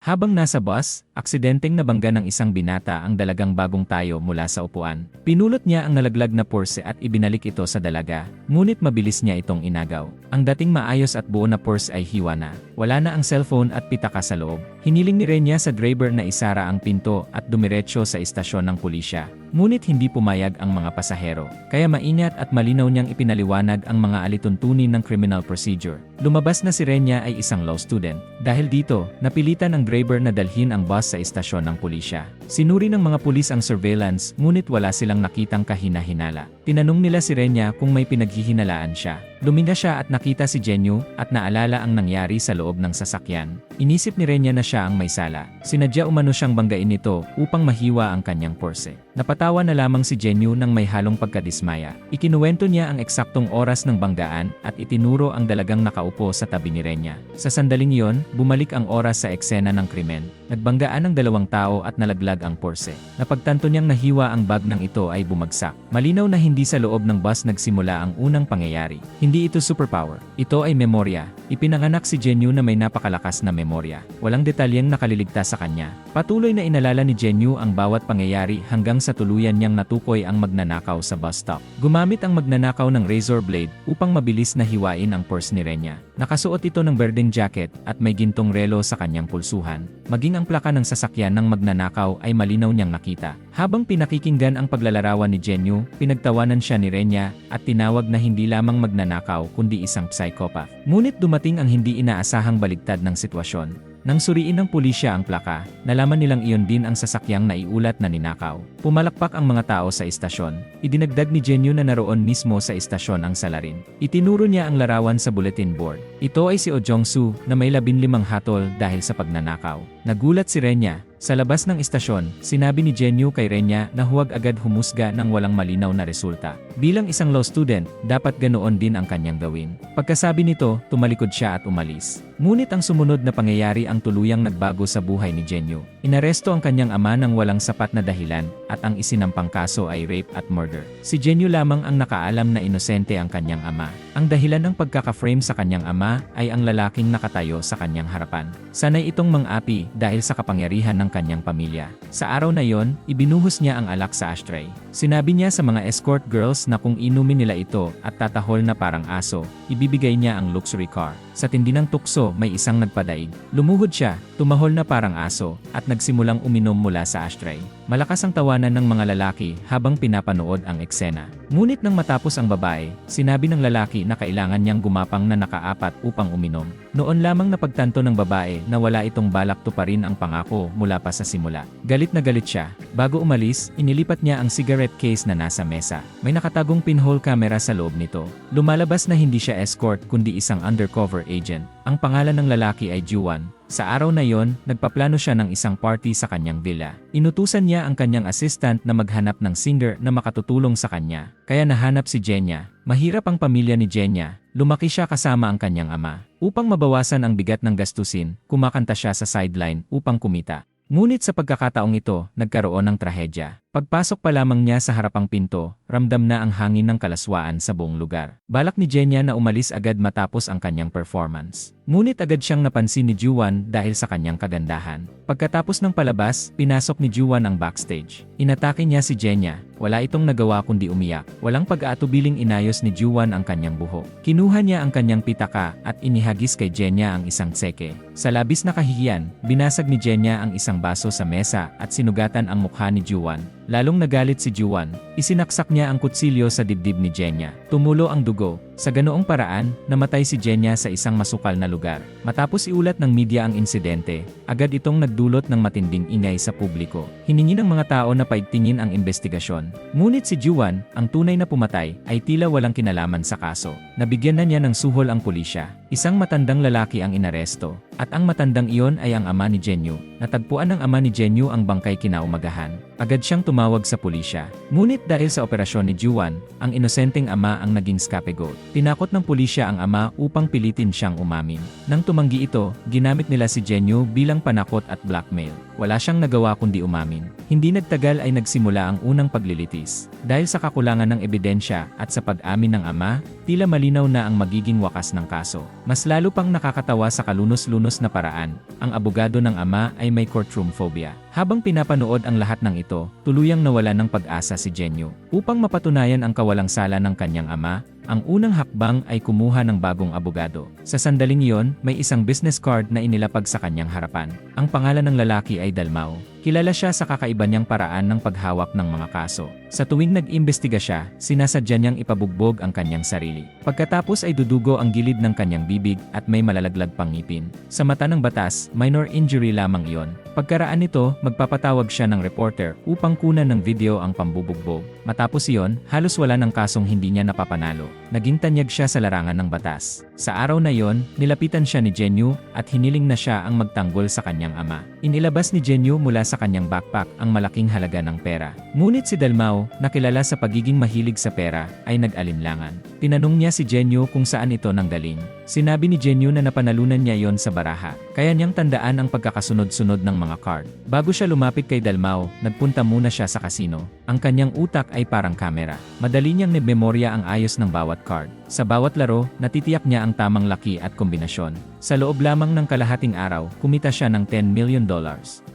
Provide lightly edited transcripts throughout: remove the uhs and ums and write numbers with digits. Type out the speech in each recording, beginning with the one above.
Habang nasa bus, aksidenteng nabangga ng isang binata ang dalagang bagong tayo mula sa upuan. Pinulot niya ang nalaglag na purse at ibinalik ito sa dalaga, ngunit mabilis niya itong inagaw. Ang dating maayos at buo na purse ay hiwa na. Wala na ang cellphone at pitaka sa loob. Hiniling ni Renya sa driver na isara ang pinto at dumiretso sa istasyon ng pulisya. Ngunit hindi pumayag ang mga pasahero, kaya maingat at malinaw niyang ipinaliwanag ang mga alituntunin ng criminal procedure. Lumabas na si Renya ay isang law student. Dahil dito, napilitan ang driver na dalhin ang bus sa istasyon ng pulisya. Sinuri ng mga pulis ang surveillance, ngunit wala silang nakitang kahina-hinala. Tinanong nila si Renya kung may pinaghihinalaan siya. Luminga siya at nakita si Jenyu at naalala ang nangyari sa loob ng sasakyan. Inisip ni Renya na siya ang may sala. Sinadya umano siyang banggain ito upang mahiwa ang kanyang purse. Napatawa na lamang si Jenyu nang may halong pagkadismaya. Ikinuwento niya ang eksaktong oras ng banggaan at itinuro ang dalagang nakaupo sa tabi ni Renya. Sa sandaling iyon, bumalik ang oras sa eksena ng krimen. Nagbanggaan ang dalawang tao at nalaglag ang purse. Napagtanto niyang nahiwa ang bag ng ito ay bumagsak. Malinaw na hindi sa loob ng bus nagsimula ang unang pangyayari. Hindi ito superpower. Ito ay memorya. Ipinanganak si Jenyu na may napakalakas na memorya. Walang detalyeng nakaliligtas sa kanya. Patuloy na inalala ni Jenyu ang bawat pangyayari hanggang sa tuluyan niyang natukoy ang magnanakaw sa bus stop. Gumamit ang magnanakaw ng razor blade upang mabilis na hiwain ang purse ni Renya. Nakasuot ito ng berdeng jacket at may gintong relo sa kanyang pulsuhan. Maging ang plaka ng sasakyan ng magnanakaw ay malinaw niyang nakita. Habang pinakikinggan ang paglalarawan ni Jenyu, pinagtawanan siya ni Renya at tinawag na hindi lamang magnanakaw kundi isang psychopath. Ngunit dumating ang hindi inaasahang baligtad ng sitwasyon. Nang suriin ng pulisya ang plaka, nalaman nilang iyon din ang sasakyang naiulat na ninakaw. Pumalakpak ang mga tao sa istasyon. Idinagdag ni Jenyu na naroon mismo sa istasyon ang salarin. Itinuro niya ang larawan sa bulletin board. Ito ay si Oh Jong-soo na may 15 hatol dahil sa pagnanakaw. Nagulat si Renya. Sa labas ng istasyon, sinabi ni Jenyu kay Renya na huwag agad humusga ng walang malinaw na resulta. Bilang isang law student, dapat ganoon din ang kanyang gawin. Pagkasabi nito, tumalikod siya at umalis. Ngunit ang sumunod na pangyayari ang tuluyang nagbago sa buhay ni Jenyu. Inaresto ang kanyang ama ng walang sapat na dahilan at ang isinampang kaso ay rape at murder. Si Jenyu lamang ang nakaalam na inosente ang kanyang ama. Ang dahilan ng pagkaka-frame sa kanyang ama ay ang lalaking nakatayo sa kanyang harapan. Sanay itong mang-api dahil sa kapangyarihan ng kanyang pamilya. Sa araw na yon, ibinuhos niya ang alak sa ashtray. Sinabi niya sa mga escort girls na kung inumin nila ito at tatahol na parang aso, ibibigay niya ang luxury car. Sa tindi ng tukso, may isang nagpadaig. Lumuhod siya, tumahol na parang aso, at nagsimulang uminom mula sa ashtray. Malakas ang tawanan ng mga lalaki habang pinapanood ang eksena. Ngunit nang matapos ang babae, sinabi ng lalaki na kailangan niyang gumapang na nakaapat upang uminom. Noon lamang napagtanto ng babae na wala itong balak tuparin ang pangako mula pa sa simula. Galit na galit siya. Bago umalis, inilipat niya ang cigarette case na nasa mesa. May nakatagong pinhole camera sa loob nito. Lumalabas na hindi siya escort kundi isang undercover agent. Ang pangalan ng lalaki ay Juwan. Sa araw na yon, nagpaplano siya ng isang party sa kanyang villa. Inutusan niya ang kanyang assistant na maghanap ng singer na makatutulong sa kanya. Kaya nahanap si Jenya. Mahirap ang pamilya ni Jenya. Lumaki siya kasama ang kanyang ama. Upang mabawasan ang bigat ng gastusin, kumakanta siya sa sideline upang kumita. Ngunit sa pagkakataong ito, nagkaroon ng trahedya. Pagpasok pa lamang niya sa harapang pinto, ramdam na ang hangin ng kalaswaan sa buong lugar. Balak ni Jenya na umalis agad matapos ang kanyang performance. Ngunit agad siyang napansin ni Juwan dahil sa kanyang kagandahan. Pagkatapos ng palabas, pinasok ni Juwan ang backstage. Inatake niya si Jenya. Wala itong nagawa kundi umiyak. Walang pag-aatubiling inayos ni Juwan ang kanyang buhok. Kinuha niya ang kanyang pitaka at inihagis kay Jenya ang isang tseke. Sa labis na kahihiyan, binasag ni Jenya ang isang baso sa mesa at sinugatan ang mukha ni Juwan. Lalong nagalit si Juwan. Isinaksak niya ang kutsilyo sa dibdib ni Jenya. Tumulo ang dugo. Sa ganoong paraan, namatay si Jenya sa isang masukal na lugar. Matapos iulat ng media ang insidente, agad itong nagdulot ng matinding ingay sa publiko. Hiningi ng mga tao na paigtingin ang investigasyon. Ngunit si Juwan, ang tunay na pumatay, ay tila walang kinalaman sa kaso. Nabigyan na niya ng suhol ang pulisya. Isang matandang lalaki ang inaresto. At ang matandang iyon ay ang ama ni Jenyu. Natagpuan ng ama ni Jenyu ang bangkay kinaumagahan. Agad siyang tumawag sa pulisya. Ngunit dahil sa operasyon ni Juan, ang inosenteng ama ang naging scapegoat. Tinakot ng pulisya ang ama upang pilitin siyang umamin. Nang tumanggi ito, ginamit nila si Jenyo bilang panakot at blackmail. Wala siyang nagawa kundi umamin. Hindi nagtagal ay nagsimula ang unang paglilitis. Dahil sa kakulangan ng ebidensya at sa pag-amin ng ama, tila malinaw na ang magiging wakas ng kaso. Mas lalo pang nakakatawa sa kalunos-lunos na paraan, ang abogado ng ama ay may courtroom phobia. Habang pinapanood ang lahat ng ito, tuluyang nawala ng pag-asa si Jenyo. Upang mapatunayan ang kawalang sala ng kanyang ama, ang unang hakbang ay kumuha ng bagong abogado. Sa sandaling iyon, may isang business card na inilapag sa kanyang harapan. Ang pangalan ng lalaki ay Dalmau. Kilala siya sa kakaiba niyang paraan ng paghawak ng mga kaso. Sa tuwing nag-imbestiga siya, sinasadya niyang ipabugbog ang kanyang sarili. Pagkatapos ay dudugo ang gilid ng kanyang bibig at may malalaglag pang ngipin. Sa mata ng batas, minor injury lamang iyon. Pagkaraan nito, magpapatawag siya ng reporter upang kunan ng video ang pambubugbog. Matapos iyon, halos wala ng kasong hindi niya napapanalo. Naging tanyag siya sa larangan ng batas. Sa araw na iyon, nilapitan siya ni Jenyo at hiniling na siya ang magtanggol sa kanyang ama. Inilabas ni Jenyo mula sa kanyang backpack ang malaking halaga ng pera. Ngunit si Dalmau, na kilala sa pagiging mahilig sa pera, ay nag-alinlangan. Tinanong niya si Jenyo kung saan ito nanggaling. Sinabi ni Jenyo na napanalunan niya yon sa baraha. Kaya niyang tandaan ang pagkakasunod-sunod ng mga card. Bago siya lumapit kay Dalmau, nagpunta muna siya sa kasino. Ang kanyang utak ay parang kamera. Madali niyang memorya ang ayos ng bawat card. Sa bawat laro, natitiyak niya ang tamang laki at kombinasyon. Sa loob lamang ng kalahating araw, kumita siya ng $10 million.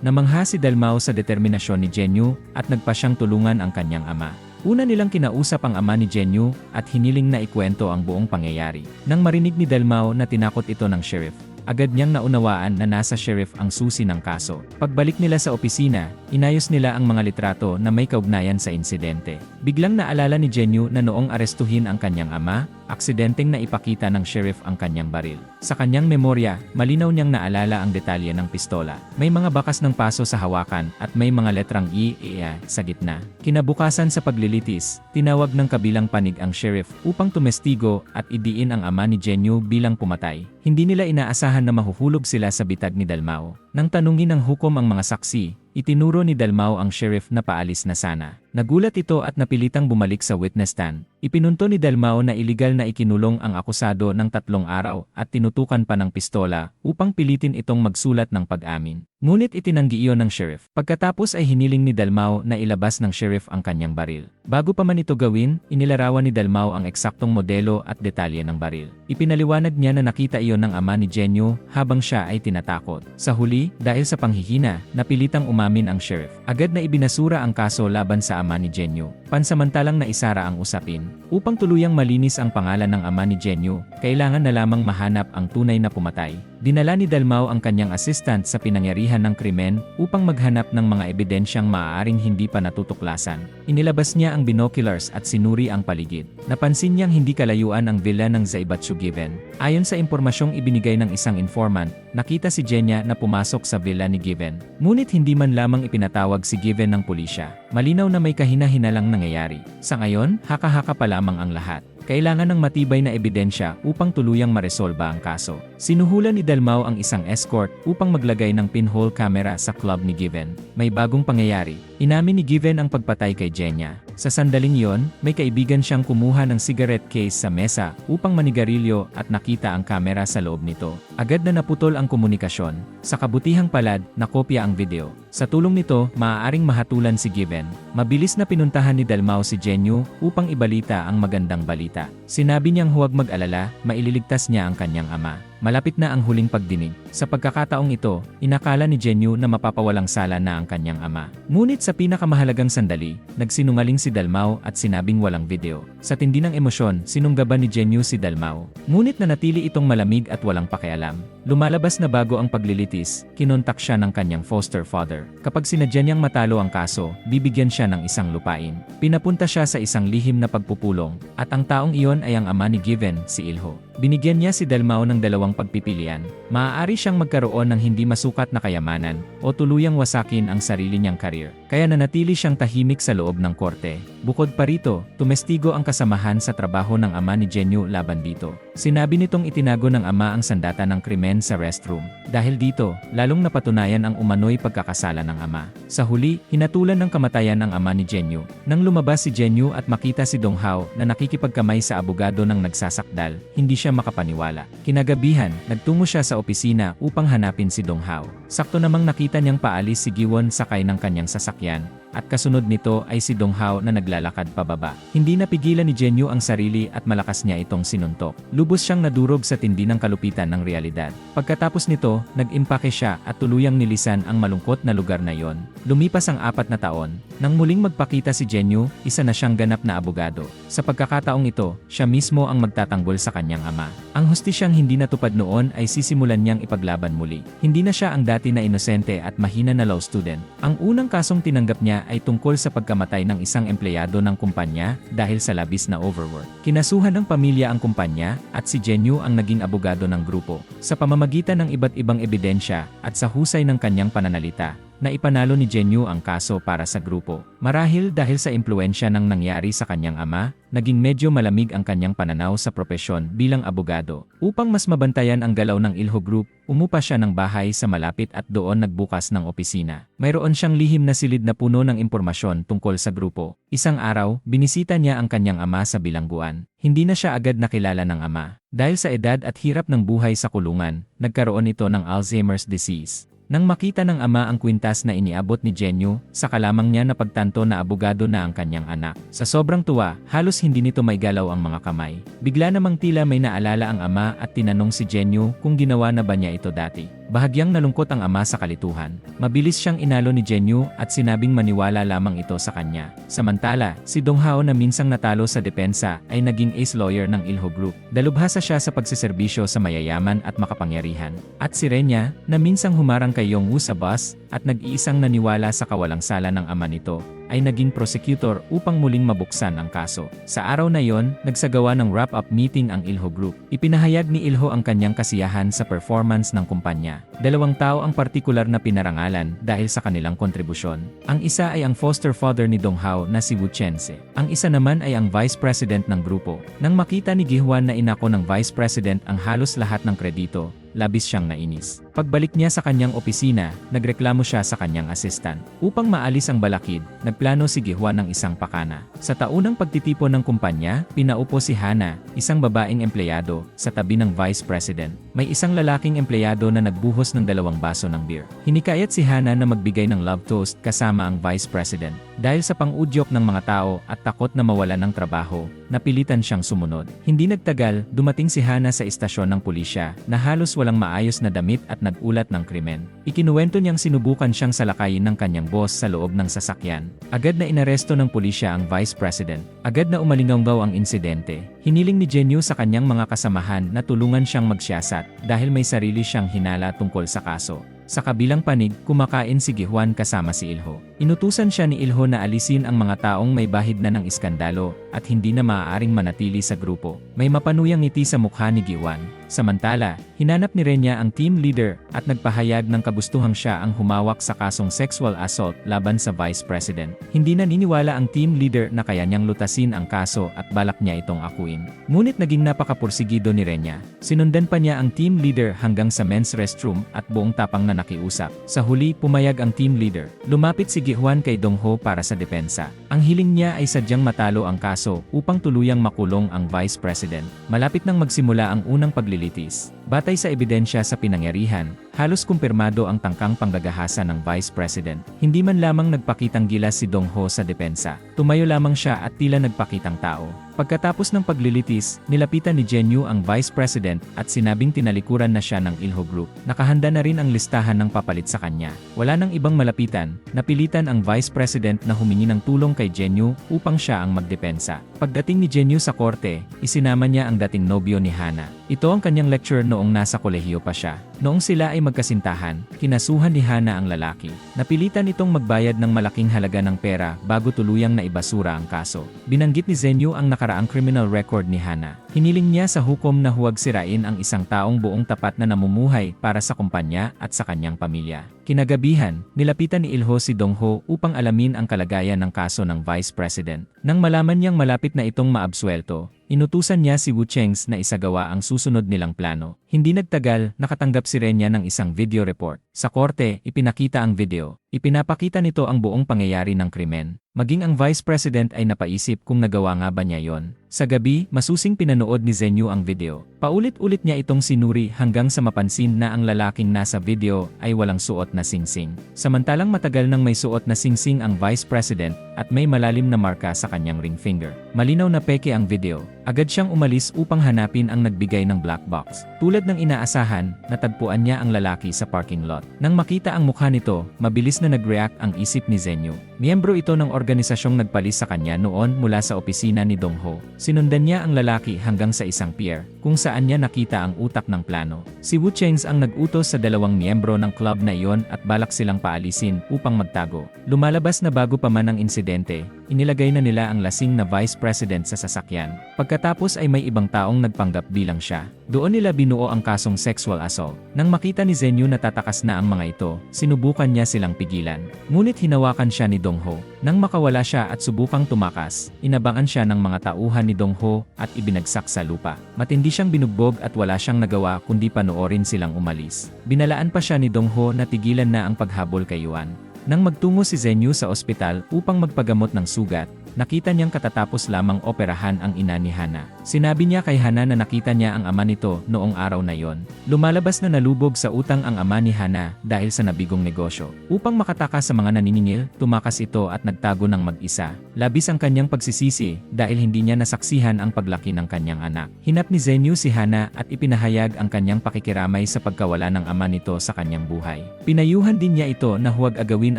Namangha si Dalmau sa determinasyon ni Jenyo at nagpa siyang tulungan ang kanyang ama. Una nilang kinausap ang ama ni Jenyo at hiniling na ikwento ang buong pangyayari. Nang marinig ni Dalmau na tinakot ito ng sheriff, agad niyang naunawaan na nasa sheriff ang susi ng kaso. Pagbalik nila sa opisina, inayos nila ang mga litrato na may kaugnayan sa insidente. Biglang naalala ni Jenyo na noong arestuhin ang kanyang ama, aksidenteng naipakita ng sheriff ang kanyang baril. Sa kanyang memorya, malinaw niyang naalala ang detalye ng pistola. May mga bakas ng paso sa hawakan at may mga letrang E sa gitna. Kinabukasan sa paglilitis, tinawag ng kabilang panig ang sheriff upang tumestigo at idiin ang ama ni Jenyo bilang pumatay. Hindi nila inaasahan na mahuhulog sila sa bitag ni Dalmau. Nang tanungin ng hukom ang mga saksi, itinuro ni Dalmau ang sheriff na paalis na sana. Nagulat ito at napilitang bumalik sa witness stand. Ipinunto ni Dalmau na iligal na ikinulong ang akusado ng 3 araw at tinutukan pa ng pistola upang pilitin itong magsulat ng pag-amin. Ngunit itinanggi iyon ng sheriff. Pagkatapos ay hiniling ni Dalmau na ilabas ng sheriff ang kanyang baril. Bago pa man ito gawin, inilarawan ni Dalmau ang eksaktong modelo at detalye ng baril. Ipinaliwanag niya na nakita iyon ng ama ni Jenyo habang siya ay tinatakot. Sa huli, dahil sa panghihina, napilitang umamin ang sheriff. Agad na ibinasura ang kaso laban sa ama ni Jenyo. Pansamantalang naisara ang usapin. Upang tuluyang malinis ang pangalan ng ama ni Jenyo, kailangan na lamang mahanap ang tunay na pumatay. Dinala ni Dalmau ang kanyang assistant sa pinangyarihan ng krimen upang maghanap ng mga ebidensyang maaaring hindi pa natutuklasan. Inilabas niya ang binoculars at sinuri ang paligid. Napansin niyang hindi kalayuan ang villa ng Zaibatsu Given. Ayon sa impormasyong ibinigay ng isang informant, nakita si Jenya na pumasok sa villa ni Given. Ngunit hindi man lamang ipinatawag si Given ng pulisya. Malinaw na may kahina-hinalang nangyayari. Sa ngayon, haka-haka pa lamang ang lahat. Kailangan ng matibay na ebidensya upang tuluyang maresolba ang kaso. Sinuhulan ni Dalmau ang isang escort upang maglagay ng pinhole camera sa club ni Given. May bagong pangyayari. Inamin ni Given ang pagpatay kay Jenya. Sa sandaling yon, may kaibigan siyang kumuha ng cigarette case sa mesa upang manigarilyo at nakita ang kamera sa loob nito. Agad na naputol ang komunikasyon. Sa kabutihang palad, nakopya ang video. Sa tulong nito, maaaring mahatulan si Given. Mabilis na pinuntahan ni Dalmau si Jenyo upang ibalita ang magandang balita. Sinabi niyang huwag mag-alala, maililigtas niya ang kanyang ama. Malapit na ang huling pagdinig. Sa pagkakataong ito, inakala ni Jenyo na mapapawalang sala na ang kanyang ama. Ngunit sa pinakamahalagang sandali, nagsinungaling si Dalmau at sinabing walang video. Sa tindi ng emosyon, sinunggaban ni Jenyo si Dalmau. Ngunit nanatili itong malamig at walang pakialam. Lumalabas na bago ang paglilitis, kinontak siya ng kanyang foster father. Kapag sinadya niyang matalo ang kaso, bibigyan siya ng isang lupain. Pinapunta siya sa isang lihim na pagpupulong, at ang taong iyon ay ang ama ni Given, si Ilho. Binigyan niya si Dalmao ng dalawang pagpipilian. Maaari siyang magkaroon ng hindi masukat na kayamanan o tuluyang wasakin ang sarili niyang karir. Kaya nanatili siyang tahimik sa loob ng korte. Bukod pa rito, tumestigo ang kasamahan sa trabaho ng ama ni Jenyo laban dito. Sinabi nitong itinago ng ama ang sandata ng krimen sa restroom. Dahil dito, lalong napatunayan ang umano'y pagkakasala ng ama. Sa huli, hinatulan ng kamatayan ang ama ni Jenyo. Nang lumabas si Jenyo at makita si Donghao na nakikipagkamay sa abogado ng nagsasakdal, hindi siya makapaniwala. Kinagabihan, nagtungo siya sa opisina upang hanapin si Donghao. Sakto namang nakita niyang paalis si Giwon sakay ng kanyang sasakyan, at kasunod nito ay si Donghao na naglalakad pababa. Hindi napigilan ni Jenyo ang sarili at malakas niya itong sinuntok. Lubos siyang nadurog sa tindi ng kalupitan ng realidad. Pagkatapos nito, nag-impake siya at tuluyang nilisan ang malungkot na lugar na yon. Lumipas ang 4 na taon. Nang muling magpakita si Jenyo, isa na siyang ganap na abogado. Sa pagkakataong ito, siya mismo ang magtatanggol sa kanyang ama. Ang hustisyang hindi natupad noon ay sisimulan niyang ipaglaban muli. Hindi na siya ang dati na inosente at mahina na law student. Ang unang kasong tinanggap niya ay tungkol sa pagkamatay ng isang empleyado ng kumpanya dahil sa labis na overwork. Kinasuhan ng pamilya ang kumpanya at si Jenyo ang naging abogado ng grupo. Sa pamamagitan ng iba't ibang ebidensya at sa husay ng kanyang pananalita, na ipanalo ni Jenyo ang kaso para sa grupo. Marahil dahil sa impluensya ng nangyari sa kanyang ama, naging medyo malamig ang kanyang pananaw sa propesyon bilang abogado. Upang mas mabantayan ang galaw ng Ilho Group, umupa siya ng bahay sa malapit at doon nagbukas ng opisina. Mayroon siyang lihim na silid na puno ng impormasyon tungkol sa grupo. Isang araw, binisita niya ang kanyang ama sa bilangguan. Hindi na siya agad nakilala ng ama. Dahil sa edad at hirap ng buhay sa kulungan, nagkaroon ito ng Alzheimer's disease. Nang makita ng ama ang kwintas na iniabot ni Jenyo, saka lamang niya napagtanto na abogado na ang kanyang anak. Sa sobrang tuwa, halos hindi nito maigalaw ang mga kamay. Bigla namang tila may naalala ang ama at tinanong si Jenyo kung ginawa na ba niya ito dati. Bahagyang nalungkot ang ama sa kalituhan. Mabilis siyang inalo ni Jenyo at sinabing maniwala lamang ito sa kanya. Samantala, si Donghao na minsang natalo sa depensa ay naging ace lawyer ng Ilho Group. Dalubhasa siya sa pagsiserbisyo sa mayayaman at makapangyarihan. At si Renya, na minsang humarang kay Yongwoo sa bus at nag-iisang naniwala sa kawalang sala ng ama nito, ay naging prosecutor upang muling mabuksan ang kaso. Sa araw na yon, nagsagawa ng wrap-up meeting ang Ilho Group. Ipinahayag ni Ilho ang kanyang kasiyahan sa performance ng kumpanya. 2 tao ang partikular na pinarangalan dahil sa kanilang kontribusyon. Ang isa ay ang foster father ni Donghao na si Wu Chense. Ang isa naman ay ang vice president ng grupo. Nang makita ni Gihwan na inako ng vice president ang halos lahat ng kredito, labis siyang nainis. Pagbalik niya sa kanyang opisina, nagreklamo siya sa kanyang assistant. Upang maalis ang balakid, nagplano si Gihwan ng isang pakana. Sa taunang pagtitipon ng kumpanya, pinaupo si Hana, isang babaeng empleyado, sa tabi ng vice president. May isang lalaking empleyado na nagbuhos ng 2 baso ng beer. Hinikayat si Hana na magbigay ng love toast kasama ang vice president. Dahil sa pang-udyok ng mga tao at takot na mawalan ng trabaho, napilitan siyang sumunod. Hindi nagtagal, dumating si Hana sa istasyon ng pulisya na halos walang maayos na damit at nag-ulat ng krimen. Ikinuwento niyang sinubukan siyang salakayin ng kanyang boss sa loob ng sasakyan. Agad na inaresto ng pulisya ang vice president. Agad na umalinggaw ang insidente. Hiniling ni Jenyo sa kanyang mga kasamahan na tulungan siyang magsiyasat dahil may sarili siyang hinala tungkol sa kaso. Sa kabilang panig, kumakain si Gihwan kasama si Ilho. Inutusan siya ni Ilho na alisin ang mga taong may bahid na ng iskandalo at hindi na maaaring manatili sa grupo. May mapanuyang ngiti sa mukha ni Gihwan. Samantala, hinanap ni Renya ang team leader at nagpahayag ng kagustuhang siya ang humawak sa kasong sexual assault laban sa vice president. Hindi naniniwala ang team leader na kaya niyang lutasin ang kaso at balak niya itong akuin. Ngunit naging napakapursigido ni Renya. Sinundan pa niya ang team leader hanggang sa men's restroom at buong tapang na nakiusap. Sa huli, pumayag ang team leader. Lumapit si Gihwan kay Dongho para sa depensa. Ang hiling niya ay sadyang matalo ang kaso upang tuluyang makulong ang vice president. Malapit nang magsimula ang unang paglilitis. Batay sa ebidensya sa pinangyarihan, halos kumpirmado ang tangkang panggagahasa ng vice president. Hindi man lamang nagpakitang gilas si Dongho sa depensa. Tumayo lamang siya at tila nagpakitang tao. Pagkatapos ng paglilitis, nilapitan ni Jenyo ang vice president at sinabing tinalikuran na siya ng Ilho Group. Nakahanda na rin ang listahan ng papalit sa kanya. Wala nang ibang malapitan, napilitan ang vice president na humingi ng tulong kay Jenyo upang siya ang magdepensa. Pagdating ni Jenyo sa korte, isinama niya ang dating nobyo ni Hana. Ito ang kanyang lecturer noong nasa kolehiyo pa siya. Noong sila ay magkasintahan, kinasuhan ni Hana ang lalaki. Napilitan itong magbayad ng malaking halaga ng pera bago tuluyang naibasura ang kaso. Binanggit ni Zenyu ang nakaraang criminal record ni Hana. Hiniling niya sa hukom na huwag sirain ang isang taong buong tapat na namumuhay para sa kumpanya at sa kanyang pamilya. Kinagabihan, nilapitan ni Ilho si Dongho upang alamin ang kalagayan ng kaso ng Vice President. Nang malaman niyang malapit na itong maabsuelto, inutusan niya si Wu Chengs na isagawa ang susunod nilang plano. Hindi nagtagal, nakatanggap si Renya ng isang video report. Sa korte, ipinakita ang video. Ipinapakita nito ang buong pangyayari ng krimen. Maging ang Vice President ay napaisip kung nagawa nga ba niya yon. Sa gabi, masusing pinanood ni Zenyu ang video. Paulit-ulit niya itong sinuri hanggang sa mapansin na ang lalaking nasa video ay walang suot na singsing. Samantalang matagal nang may suot na singsing ang Vice President at may malalim na marka sa kanyang ring finger. Malinaw na peke ang video. Agad siyang umalis upang hanapin ang nagbigay ng black box. Tulad ng inaasahan, natagpuan niya ang lalaki sa parking lot. Nang makita ang mukha nito, mabilis na nag-react ang isip ni Zenyu. Miyembro ito ng organisasyong nagpalis sa kanya noon mula sa opisina ni Dongho. Sinundan niya ang lalaki hanggang sa isang pier, kung saan niya nakita ang utak ng plano. Si Wu Chengs ang nag-utos sa dalawang miyembro ng club na iyon at balak silang paalisin upang magtago. Lumalabas na bago pa man ang insidente, inilagay na nila ang lasing na Vice President sa sasakyan. Pagkatapos ay may ibang taong nagpanggap bilang siya. Doon nila binuo ang kasong sexual assault. Nang makita ni Zenyu na tatakas na ang mga ito, sinubukan niya silang pigilan. Ngunit hinawakan siya ni Dongho. Nang makawala siya at subukang tumakas, inabangan siya ng mga tauhan ni Dongho at ibinagsak sa lupa. Matindi siyang binugbog at wala siyang nagawa kundi panoorin silang umalis. Binalaan pa siya ni Dongho na tigilan na ang paghabol kay Yuan. Nang magtungo si Zenyu sa ospital upang magpagamot ng sugat, nakita niyang katatapos lamang operahan ang ina ni Hana. Sinabi niya kay Hana na nakita niya ang ama nito noong araw na yon. Lumalabas na nalubog sa utang ang ama ni Hana dahil sa nabigong negosyo. Upang makatakas sa mga naniningil, tumakas ito at nagtago ng mag-isa. Labis ang kanyang pagsisisi dahil hindi niya nasaksihan ang paglaki ng kanyang anak. Hinap ni Zenyu si Hana at ipinahayag ang kanyang pakikiramay sa pagkawala ng ama nito sa kanyang buhay. Pinayuhan din niya ito na huwag agawin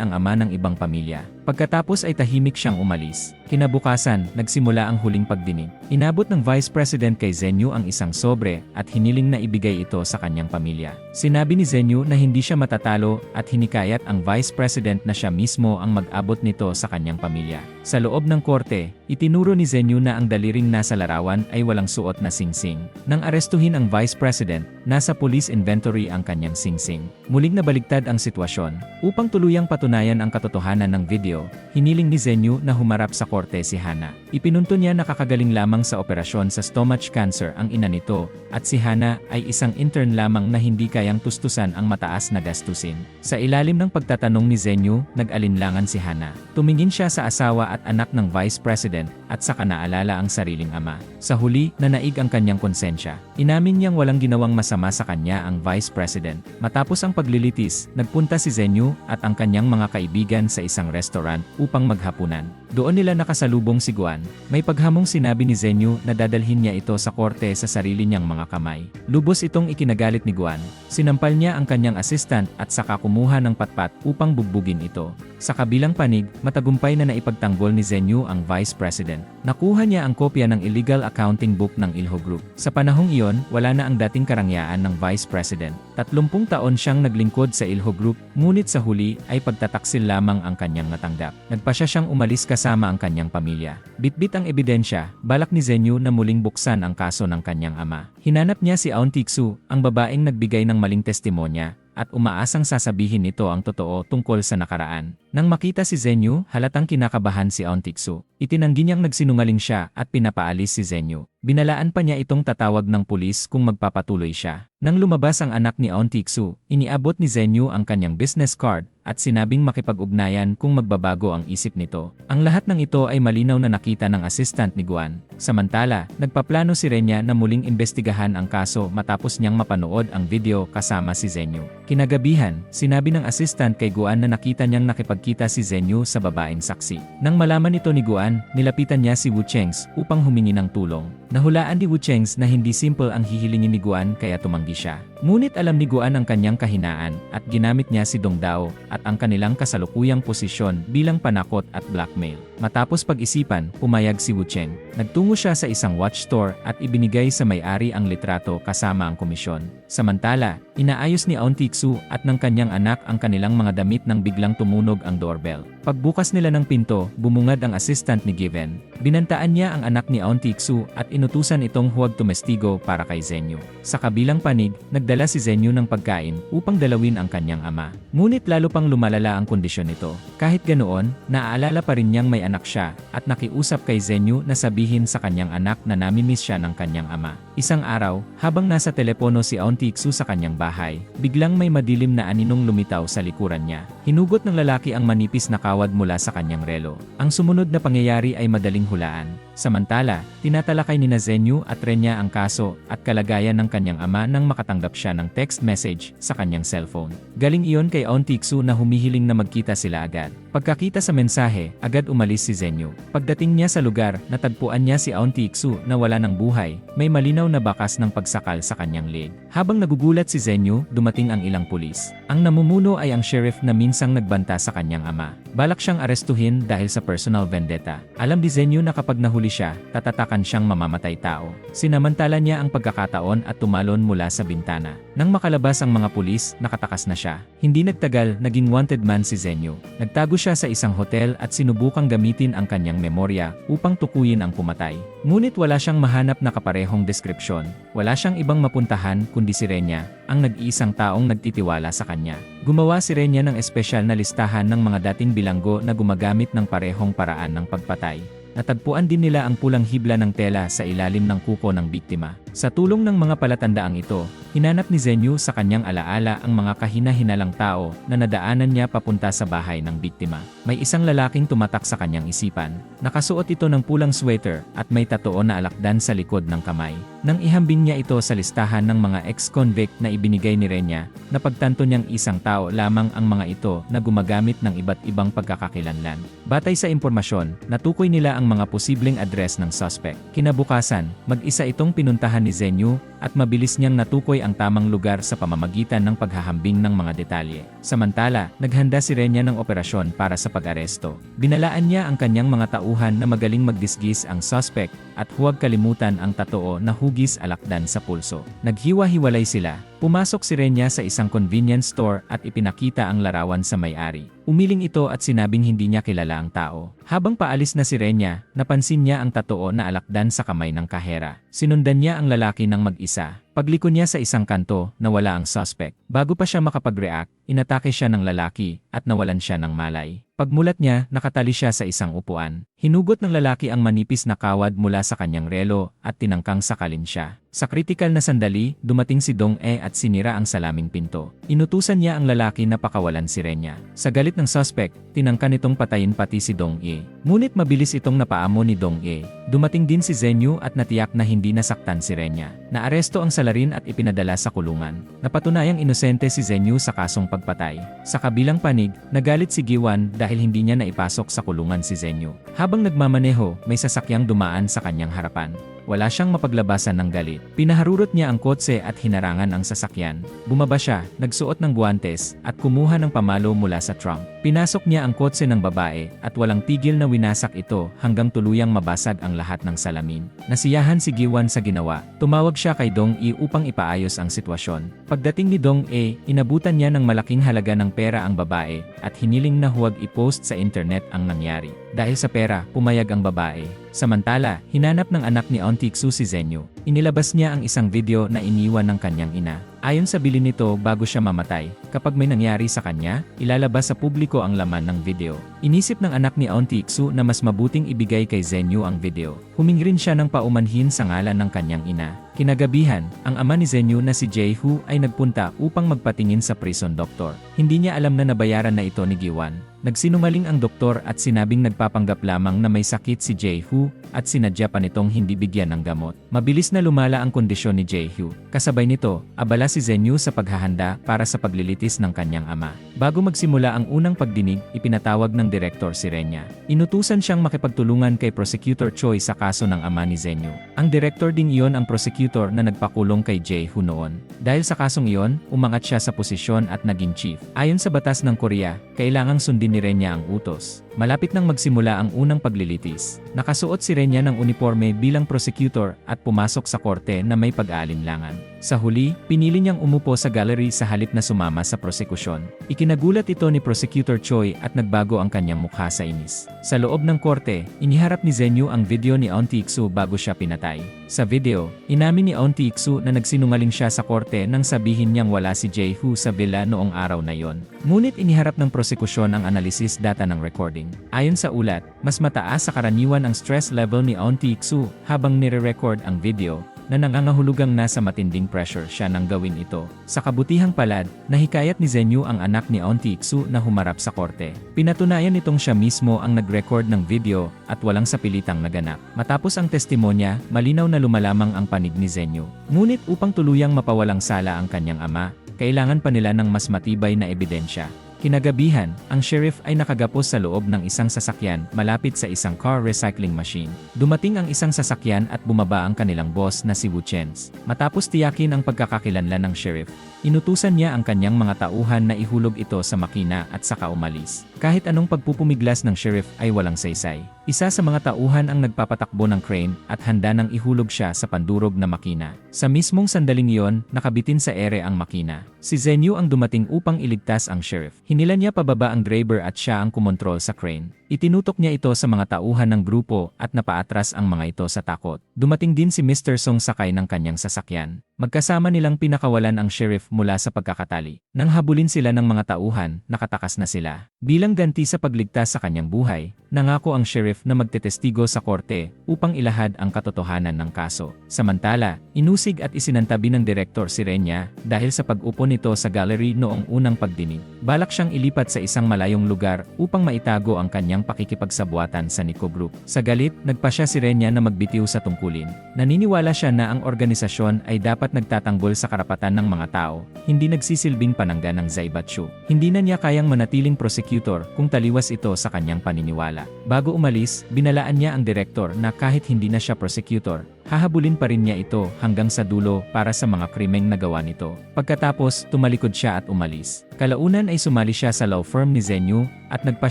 ang ama ng ibang pamilya. Pagkatapos ay tahimik siyang umalis. Kinabukasan, nagsimula ang huling pagdinig. Inabot ng Vice President kay Zenyu ang isang sobre at hiniling na ibigay ito sa kanyang pamilya. Sinabi ni Zenyu na hindi siya matatalo at hinikayat ang Vice President na siya mismo ang mag-abot nito sa kanyang pamilya. Sa loob ng korte, itinuro ni Zenyu na ang daliring nasa larawan ay walang suot na singsing. Nang arestuhin ang Vice President, nasa police inventory ang kanyang singsing. Muling nabaligtad ang sitwasyon. Upang tuluyang patunayan ang katotohanan ng video, hiniling ni Zenyu na humarap sa korte si Hana. Ipinunto niya na kakagaling lamang sa operasyon sa stomach cancer ang ina nito, at si Hana ay isang intern lamang na hindi kayang tustusan ang mataas na gastusin. Sa ilalim ng pagtatanong ni Zenyu, nag-alinlangan si Hana. Tumingin siya sa asawa at anak ng Vice President at saka naalala ang sariling ama. Sa huli, nanaig ang kanyang konsensya. Inamin niyang walang ginawang masama sa kanya ang Vice President. Matapos ang paglilitis, nagpunta si Zenyu at ang kanyang mga kaibigan sa isang restaurant upang maghapunan. Doon nila nakasalubong si Guan. May paghamong sinabi ni Zenyu na dadalhin niya ito sa korte sa sarili niyang mga kamay. Lubos itong ikinagalit ni Guan. Sinampal niya ang kanyang assistant at saka kumuha ng patpat upang bugbugin ito. Sa kabilang panig, matagumpay na naipagtanggol ni Zenyu ang Vice President. Nakuha niya ang kopya ng illegal accounting book ng Ilho Group. Sa panahong iyon, wala na ang dating karangyaan ng Vice President. 30 taon siyang naglingkod sa Ilho Group, ngunit sa huli ay pagtataksil lamang ang kanyang natanggap. Nagpasya siyang umalis kasama ang kanyang pamilya. Bitbit ang ebidensya, balak ni Zenyu na muling buksan ang kaso ng kanyang ama. Hinanap niya si Aun Tiksu, ang babaeng nagbigay ng maling testimonya, at umaasang sasabihin nito ang totoo tungkol sa nakaraan. Nang makita si Zenyu, halatang kinakabahan si Aun Tiksu. Itinanggi niyang nagsinungaling siya at pinapaalis si Zenyu. Binalaan pa niya itong tatawag ng pulis kung magpapatuloy siya. Nang lumabas ang anak ni Aun Tiksu, iniabot ni Zenyu ang kanyang business card at sinabing makipag-ugnayan kung magbabago ang isip nito. Ang lahat ng ito ay malinaw na nakita ng assistant ni Guan. Samantala, nagpaplano si Renya na muling imbestigahan ang kaso matapos niyang mapanood ang video kasama si Zenyu. Kinagabihan, sinabi ng assistant kay Guan na nakita niyang nakipagkita si Zenyu sa babaeng saksi. Nang malaman ito ni Guan, nilapitan niya si Wu Chengs upang humingi ng tulong. Nahulaan ni Wu Chengs na hindi simple ang hihilingin ni Guan kaya tumanggi siya. Ngunit alam ni Guan ang kanyang kahinaan at ginamit niya si Dong Dao at ang kanilang kasalukuyang posisyon bilang panakot at blackmail. Matapos pag-isipan, pumayag si Wu Cheng. Nagtungo siya sa isang watch store at ibinigay sa may-ari ang litrato kasama ang komisyon. Samantala, inaayos ni Aun Tiksu at ng kanyang anak ang kanilang mga damit nang biglang tumunog ang doorbell. Pagbukas nila ng pinto, bumungad ang assistant ni Given. Binantaan niya ang anak ni Aun Tiksu at inutusan itong huwag tumestigo para kay Zenyu. Sa kabilang panig, nagdala si Zenyu ng pagkain upang dalawin ang kanyang ama. Ngunit lalo pang lumalala ang kondisyon nito. Kahit ganoon, naaalala pa rin niyang may anak siya at nakiusap kay Zenyu na sabihin sa kanyang anak na namimiss siya ng kanyang ama. Isang araw, habang nasa telepono si Aun Tiksu sa kanyang bahay, biglang may madilim na aninong lumitaw sa likuran niya. Hinugot ng lalaki ang manipis na kawad mula sa kanyang relo. Ang sumunod na pangyayari ay madaling hulaan. Samantala, tinatalakay ni Zenyu at Renya ang kaso at kalagayan ng kanyang ama nang makatanggap siya ng text message sa kanyang cellphone. Galing iyon kay Aun Tiksu na humihiling na magkita sila agad. Pagkakita sa mensahe, agad umalis si Zenyu. Pagdating niya sa lugar, natagpuan niya si Aun Tiksu na wala ng buhay, may malinaw na bakas ng pagsakal sa kanyang leg. Habang nagugulat si Zenyu, dumating ang ilang pulis. Ang namumuno ay ang sheriff na minsang nagbanta sa kanyang ama. Balak siyang arestuhin dahil sa personal vendetta. Alam ni Zenyu na kapag nahuli siya, tatatakan siyang mamamatay tao. Sinamantala niya ang pagkakataon at tumalon mula sa bintana. Nang makalabas ang mga pulis, nakatakas na siya. Hindi nagtagal, naging wanted man si Zenyu. Nagtago siya sa isang hotel at sinubukang gamitin ang kanyang memorya upang tukuyin ang pumatay. Ngunit wala siyang mahanap na kaparehong deskripsyon. Wala siyang ibang mapuntahan kundi si Renya, ang nag-iisang taong nagtitiwala sa kanya. Gumawa si Renya ng espesyal na listahan ng mga dating bilanggo na gumagamit ng parehong paraan ng pagpatay. Natagpuan din nila ang pulang hibla ng tela sa ilalim ng kuko ng biktima. Sa tulong ng mga palatandaang ito, hinanap ni Zenyu sa kanyang alaala ang mga kahina-hinalang tao na nadaanan niya papunta sa bahay ng biktima. May isang lalaking tumatak sa kanyang isipan. Nakasuot ito ng pulang sweater at may tatoo na alakdan sa likod ng kamay. Nang ihambing niya ito sa listahan ng mga ex-convict na ibinigay ni Renya, napagtanto niyang isang tao lamang ang mga ito na gumagamit ng iba't ibang pagkakakilanlan. Batay sa impormasyon, natukoy nila ang mga posibleng address ng suspect. Kinabukasan, mag-isa itong pinuntahan ni Zenyu at mabilis niyang natukoy ang tamang lugar sa pamamagitan ng paghahambing ng mga detalye. Samantala, naghanda si Renya ng operasyon para sa pag-aresto. Binalaan niya ang kanyang mga tauhan na magaling magdisgis ang suspect at huwag kalimutan ang tatoo na hugis alakdan sa pulso. Naghiwa-hiwalay sila. Pumasok si Renya sa isang convenience store at ipinakita ang larawan sa may-ari. Umiling ito at sinabing hindi niya kilala ang tao. Habang paalis na si Renya, napansin niya ang tatoo na alakdan sa kamay ng kahera. Sinundan niya ang lalaki ng mag-isa. Pagliko niya sa isang kanto, nawala ang suspect. Bago pa siya makapag-react, inatake siya ng lalaki at nawalan siya ng malay. Pagmulat niya, nakatali siya sa isang upuan. Hinugot ng lalaki ang manipis na kawad mula sa kanyang relo at tinangkang sakalin siya. Sa kritikal na sandali, dumating si Dong-e at sinira ang salaming pinto. Inutusan niya ang lalaki na pakawalan si Renya. Sa galit ng suspect, tinangka nitong patayin pati si Dong-e. Ngunit mabilis itong napaamo ni Dong-e. Dumating din si Zenyu at natiyak na hindi nasaktan si Renya. Naaresto ang salarin at ipinadala sa kulungan. Napatunayang inosente si Zenyu sa kasong pagpatay. Sa kabilang panig, nagalit si Giwan dahil hindi niya naipasok sa kulungan si Zenyu. Habang nagmamaneho, may sasakyang dumaan sa kanyang harapan. Wala siyang mapaglabasan ng galit. Pinaharurot niya ang kotse at hinarangan ang sasakyan. Bumaba siya, nagsuot ng guwantes, at kumuha ng pamalo mula sa trunk. Pinasok niya ang kotse ng babae, at walang tigil na winasak ito hanggang tuluyang mabasag ang lahat ng salamin. Nasiyahan si Giwan sa ginawa. Tumawag siya kay Dong-e upang ipaayos ang sitwasyon. Pagdating ni Dong-e, inabutan niya ng malaking halaga ng pera ang babae, at hiniling na huwag i-post sa internet ang nangyari. Dahil sa pera, pumayag ang babae. Samantala, hinanap ng anak ni Aun Tiksu si Zenyu. Inilabas niya ang isang video na iniwan ng kanyang ina. Ayon sa bilin nito bago siya mamatay, kapag may nangyari sa kanya, ilalabas sa publiko ang laman ng video. Inisip ng anak ni Aun Tiksu na mas mabuting ibigay kay Zenyu ang video. Humingi rin siya ng paumanhin sa ngalan ng kanyang ina. Kinagabihan, ang ama ni Zenyu na si Jae-hoo ay nagpunta upang magpatingin sa prison doctor. Hindi niya alam na nabayaran na ito ni Giwan. Nagsinungaling ang doktor at sinabing nagpapanggap lamang na may sakit si Jae-hyo at sinadya pa nitong hindi bigyan ng gamot. Mabilis na lumala ang kondisyon ni Jae-hyo. Kasabay nito, abala si Zenyu sa paghahanda para sa paglilitis ng kanyang ama. Bago magsimula ang unang pagdinig, ipinatawag ng direktor si Renya. Inutusan siyang makipagtulungan kay Prosecutor Choi sa kaso ng ama ni Zenyu. Ang direktor din iyon ang prosecutor na nagpakulong kay Jae-hyo noon. Dahil sa kasong iyon, umangat siya sa posisyon at naging chief. Ayon sa batas ng Korea, kailangang sundin ni Renya ang utos. Malapit nang magsimula ang unang paglilitis. Nakasuot si Renya ng uniforme bilang prosecutor at pumasok sa korte na may pag-aalinlangan. Sa huli, pinili niyang umupo sa gallery sa halip na sumama sa prosekusyon. Ikinagulat ito ni Prosecutor Choi at nagbago ang kanyang mukha sa inis. Sa loob ng korte, iniharap ni Zenyu ang video ni Aun Taek-soo bago siya pinatay. Sa video, inamin ni Aun Taek-soo na nagsinungaling siya sa korte nang sabihin niyang wala si Jae-hyo sa villa noong araw na yon. Ngunit iniharap ng prosekusyon ang analysis data ng recording. Ayon sa ulat, mas mataas sa karaniwan ang stress level ni Aun Taek-soo habang nire-record ang video, na nangangahulugang nasa matinding pressure siya nang gawin ito. Sa kabutihang palad, nahikayat ni Zenyu ang anak ni Aun Taek-soo na humarap sa korte. Pinatunayan nitong siya mismo ang nag-record ng video at walang sapilitang naganap. Matapos ang testimonya, malinaw na lumalamang ang panig ni Zenyu. Ngunit upang tuluyang mapawalang sala ang kanyang ama, kailangan pa nila ng mas matibay na ebidensya. Kinagabihan, ang sheriff ay nakagapos sa loob ng isang sasakyan malapit sa isang car recycling machine. Dumating ang isang sasakyan at bumaba ang kanilang boss na si Woo Chens. Matapos tiyakin ang pagkakakilanlan ng sheriff, inutusan niya ang kanyang mga tauhan na ihulog ito sa makina at saka umalis. Kahit anong pagpupumiglas ng sheriff ay walang saysay. Isa sa mga tauhan ang nagpapatakbo ng crane at handa nang ihulog siya sa pandurog na makina. Sa mismong sandaling iyon, nakabitin sa ere ang makina. Si Zenyu ang dumating upang iligtas ang sheriff. Hinila niya pababa ang driver at siya ang kumontrol sa crane. Itinutok niya ito sa mga tauhan ng grupo at napaatras ang mga ito sa takot. Dumating din si Mr. Song sakay ng kanyang sasakyan. Magkasama nilang pinakawalan ang sheriff mula sa pagkakatali. Nang habulin sila ng mga tauhan, nakatakas na sila. Bilang ganti sa pagligtas sa kanyang buhay, nangako ang sheriff na magtetestigo sa korte upang ilahad ang katotohanan ng kaso. Samantala, inusig at isinantabi ng direktor si Renya dahil sa pag-upo nito sa gallery noong unang pagdinig. Balak siyang ilipat sa isang malayong lugar upang maitago ang kanyang pakikipagsabuatan sa Nico Group. Sa galit, nagpasya si Renya na magbitiw sa tungkulin. Naniniwala siya na ang organisasyon ay dapat nagtatanggol sa karapatan ng mga tao, hindi nagsisilbing panangga ng Zaibatsu. Hindi na niya kayang manatiling prosecutor kung taliwas ito sa kanyang paniniwala. Bago umalis, binalaan niya ang direktor na kahit hindi na siya prosecutor, hahabulin pa rin niya ito hanggang sa dulo para sa mga krimeng nagawa nito. Pagkatapos, tumalikod siya at umalis. Kalaunan ay sumali siya sa law firm ni Zenyu at nagpa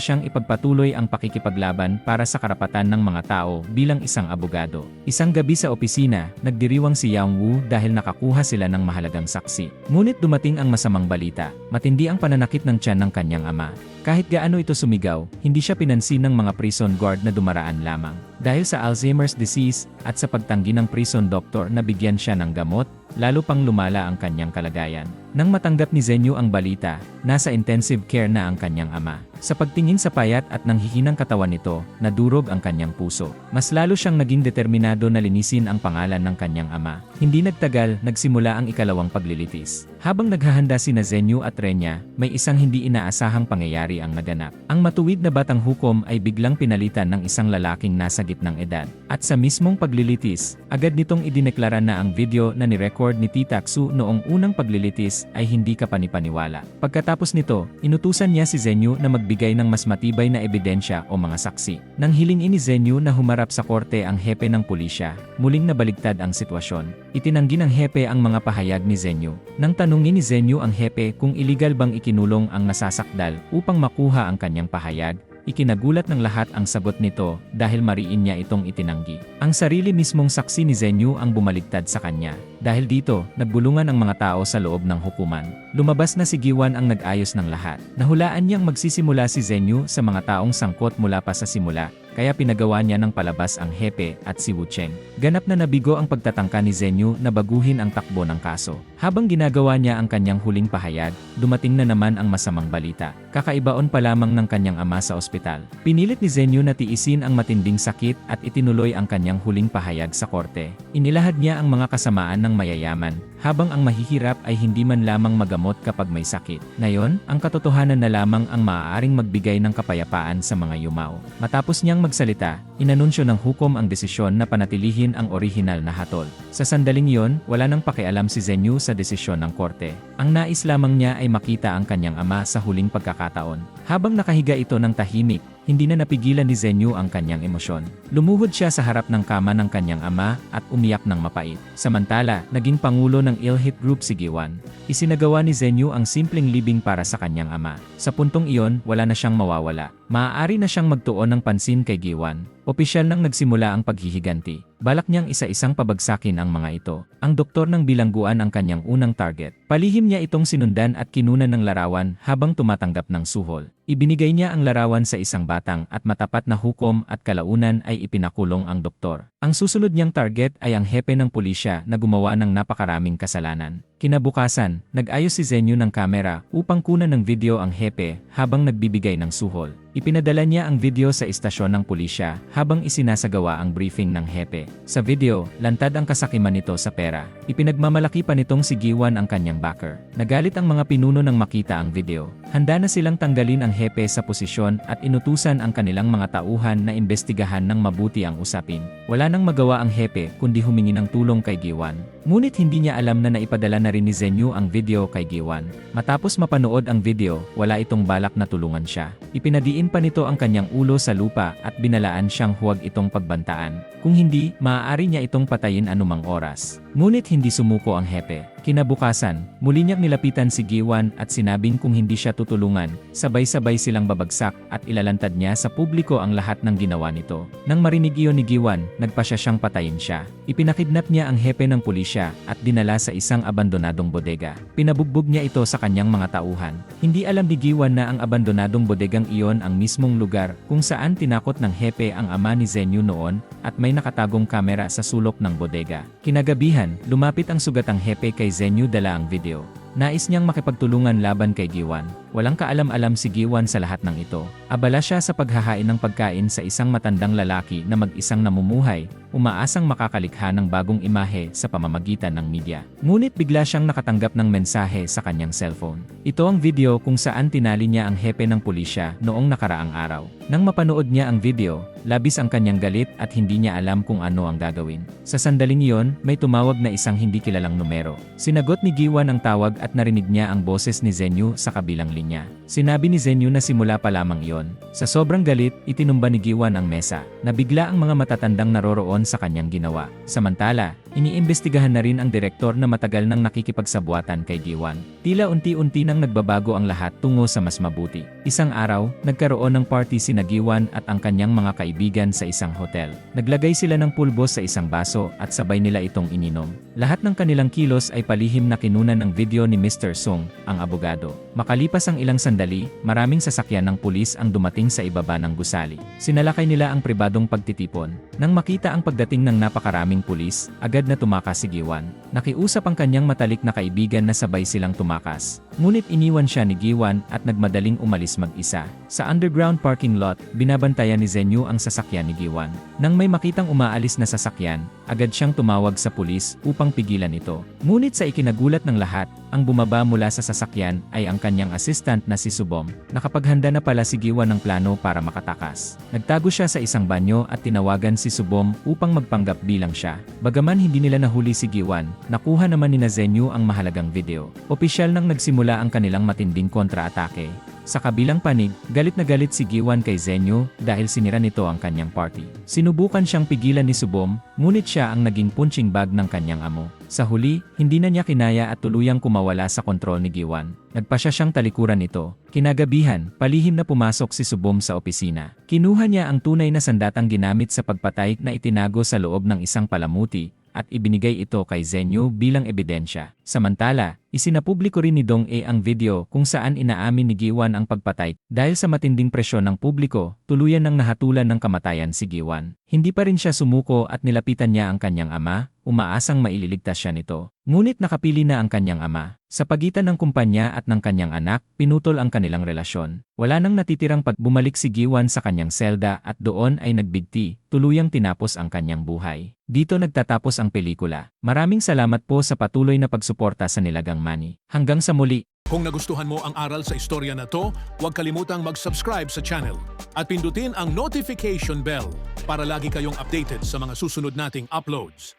siyang ipagpatuloy ang pakikipaglaban para sa karapatan ng mga tao bilang isang abogado. Isang gabi sa opisina, nagdiriwang si Yang Woo dahil nakakuha sila ng mahalagang saksi. Ngunit dumating ang masamang balita. Matindi ang pananakit ng tiyan ng kanyang ama. Kahit gaano ito sumigaw, hindi siya pinansin ng mga prison guard na dumaraan lamang. Dahil sa Alzheimer's disease at sa pagtanggi ng prison doctor na bigyan siya ng gamot, lalo pang lumala ang kanyang kalagayan. Nang matanggap ni Zenyu ang balita, nasa intensive care na ang kanyang ama. Sa pagtingin sa payat at nanghihinang katawan nito, nadurog ang kanyang puso. Mas lalo siyang naging determinado na linisin ang pangalan ng kanyang ama. Hindi nagtagal, nagsimula ang ikalawang paglilitis. Habang naghahanda sina Zenyu at Renya, may isang hindi inaasahang pangyayari ang naganap. Ang matuwid na batang hukom ay biglang pinalitan ng isang lalaking nasa gitnang edad. At sa mismong paglilitis, agad nitong idineklara na ang video na ni-record ni Taek-soo noong unang paglilitis ay hindi kapanipaniwala. Pagkatapos nito, inutusan niya si Zenyu na magbigay ng mas matibay na ebidensya o mga saksi. Nang hilingin ni Zenyu na humarap sa korte ang hepe ng pulisya, muling nabaligtad ang sitwasyon. Itinanggi ng hepe ang mga pahayag ni Zenyu. Nang tanungin ni Zenyu ang hepe kung iligal bang ikinulong ang nasasakdal upang makuha ang kanyang pahayag, ikinagulat ng lahat ang sagot nito dahil mariin niya itong itinanggi. Ang sarili mismong saksi ni Zenyu ang bumaligtad sa kanya. Dahil dito, nagbulungan ang mga tao sa loob ng hukuman. Lumabas na si Giwan ang nag-ayos ng lahat. Nahulaan niyang magsisimula si Zenyu sa mga taong sangkot mula pa sa simula, kaya pinagawa niya ng palabas ang hepe at si Woo Cheng. Ganap na nabigo ang pagtatangka ni Zenyu na baguhin ang takbo ng kaso. Habang ginagawa niya ang kanyang huling pahayag, dumating na naman ang masamang balita. Kakaibaon pa lamang ng kanyang ama sa ospital. Pinilit ni Zenyu na tiisin ang matinding sakit at itinuloy ang kanyang huling pahayag sa korte. Inilahad niya ang mga kasamaan ng mayayaman, habang ang mahihirap ay hindi man lamang magamot kapag may sakit. Ngayon, ang katotohanan na lamang ang maaaring magbigay ng kapayapaan sa mga yumao. Matapos niyang magsalita, inanunsyo ng hukom ang desisyon na panatilihin ang orihinal na hatol. Sa sandaling iyon, wala nang pakialam si Zenyu sa desisyon ng korte. Ang nais lamang niya ay makita ang kanyang ama sa huling pagkakataon. Habang nakahiga ito ng tahimik, hindi na napigilan ni Zenyu ang kanyang emosyon. Lumuhod siya sa harap ng kama ng kanyang ama at umiyak ng mapait. Samantala, naging pangulo ng ill-hit group si Giwan. Isinagawa ni Zenyu ang simpleng libing para sa kanyang ama. Sa puntong iyon, wala na siyang mawawala. Maaari na siyang magtuon ng pansin kay Giwan. Opisyal nang nagsimula ang paghihiganti. Balak niyang isa-isang pabagsakin ang mga ito. Ang doktor ng bilangguan ang kanyang unang target. Palihim niya itong sinundan at kinunan ng larawan habang tumatanggap ng suhol. Ibinigay niya ang larawan sa isang batang at matapat na hukom at kalaunan ay ipinakulong ang doktor. Ang susunod niyang target ay ang hepe ng pulisya na gumawa ng napakaraming kasalanan. Kinabukasan, nag-ayos si Zenyu ng kamera upang kunan ng video ang hepe habang nagbibigay ng suhol. Ipinadala niya ang video sa istasyon ng pulisya habang isinasagawa ang briefing ng hepe. Sa video, lantad ang kasakiman nito sa pera. Ipinagmamalaki pa nitong si Giwan ang kanyang backer. Nagalit ang mga pinuno nang makita ang video. Handa na silang tanggalin ang hepe sa posisyon at inutusan ang kanilang mga tauhan na imbestigahan ng mabuti ang usapin. Wala nang magawa ang hepe kundi humingi ng tulong kay Giwan. Ngunit hindi niya alam na naipadala na rin ni Zenyu ang video kay Giwan. Matapos mapanood ang video, wala itong balak na tulungan siya. Ipinadiin pa nito ang kanyang ulo sa lupa at binalaan siyang huwag itong pagbantaan. Kung hindi, maaari niya itong patayin anumang oras. Ngunit hindi sumuko ang hepe. Kinabukasan, muli niyang nilapitan si Giwan at sinabing kung hindi siya tutulungan, sabay-sabay silang babagsak at ilalantad niya sa publiko ang lahat ng ginawa nito. Nang marinig iyon ni Giwan, nagpasya siyang patayin siya. Ipinakidnap niya ang hepe ng pulisya at dinala sa isang abandonadong bodega. Pinabugbog niya ito sa kanyang mga tauhan. Hindi alam ni Giwan na ang abandonadong bodegang iyon ang mismong lugar kung saan tinakot ng hepe ang ama ni Zenyu noon at may nakatagong kamera sa sulok ng bodega. Kinagabihan, lumapit ang sugatang hepe kay Zenyu dala ang video. Nais niyang makipagtulungan laban kay Giwan. Walang kaalam-alam si Giwan sa lahat ng ito. Abala siya sa paghahain ng pagkain sa isang matandang lalaki na mag-isang namumuhay, umaasang makakalikha ng bagong imahe sa pamamagitan ng media. Ngunit bigla siyang nakatanggap ng mensahe sa kanyang cellphone. Ito ang video kung saan tinali niya ang hepe ng pulisya noong nakaraang araw. Nang mapanood niya ang video, labis ang kanyang galit at hindi niya alam kung ano ang gagawin. Sa sandaling iyon, may tumawag na isang hindi kilalang numero. Sinagot ni Giwan ang tawag at narinig niya ang boses ni Zenyu sa kabilang linya. Sinabi ni Zenyu na simula pa lamang iyon. Sa sobrang galit, itinumba ni Giwan ang mesa. Nabigla ang mga matatandang naroroon sa kanyang ginawa. Samantala, iniimbestigahan na rin ang direktor na matagal nang nakikipagsabuatan kay Giwan. Tila unti-unti nang nagbabago ang lahat tungo sa mas mabuti. Isang araw, nagkaroon ng party si Giwan at ang kanyang mga kaibigan sa isang hotel. Naglagay sila ng pulbos sa isang baso at sabay nila itong ininom. Lahat ng kanilang kilos ay palihim na kinunan ng video ni Mr. Sung, ang abogado. Makalipas ang ilang sandali, maraming sasakyan ng pulis ang dumating sa ibaba ng gusali. Sinalakay nila ang pribadong pagtitipon. Nang makita ang pagdating ng napakaraming pulis, agad na tumakas si Giwan. Nakiusap ang kanyang matalik na kaibigan na sabay silang tumakas. Ngunit iniwan siya ni Giwan at nagmadaling umalis mag-isa. Sa underground parking lot, binabantayan ni Zenyu ang sasakyan ni Giwan. Nang may makitang umaalis na sasakyan, agad siyang tumawag sa pulis upang pigilan ito. Ngunit sa ikinagulat ng lahat, ang bumaba mula sa sasakyan ay ang kanyang assistant na si Subom. Nakapaghanda na pala si Giwan ng plano para makatakas. Nagtago siya sa isang banyo at tinawagan si Subom upang magpanggap bilang siya. Bagaman hindi nila nahuli si Giwan, nakuha naman ni Zenyu ang mahalagang video. Opisyal nang nagsimula ang kanilang matinding kontra-atake. Sa kabilang panig, galit na galit si Giwan kay Zenyu dahil sinira nito ang kanyang party. Sinubukan siyang pigilan ni Subom, ngunit siya ang naging punching bag ng kanyang amo. Sa huli, hindi na niya kinaya at tuluyang kumawala sa kontrol ni Giwan. Nagpasya siyang talikuran ito. Kinagabihan, palihim na pumasok si Subom sa opisina. Kinuha niya ang tunay na sandatang ginamit sa pagpatay na itinago sa loob ng isang palamuti at ibinigay ito kay Zenyu bilang ebidensya. Samantala, isinapubliko rin ni Dong E ang video kung saan inaamin ni Giwan ang pagpatay. Dahil sa matinding presyon ng publiko, tuluyan ng nahatulan ng kamatayan si Giwan. Hindi pa rin siya sumuko at nilapitan niya ang kanyang ama, umaasang maililigtas siya nito. Ngunit nakapili na ang kanyang ama. Sa pagitan ng kumpanya at ng kanyang anak, pinutol ang kanilang relasyon. Wala nang natitirang pagbumalik si Giwan sa kanyang selda at doon ay nagbigti, tuluyang tinapos ang kanyang buhay. Dito nagtatapos ang pelikula. Maraming salamat po sa patuloy na pagsuporta pagsuporta sa Nilagang Money. Hanggang sa muli! Kung nagustuhan mo ang aral sa istorya na to, huwag kalimutang mag-subscribe sa channel at pindutin ang notification bell para lagi kayong updated sa mga susunod nating uploads.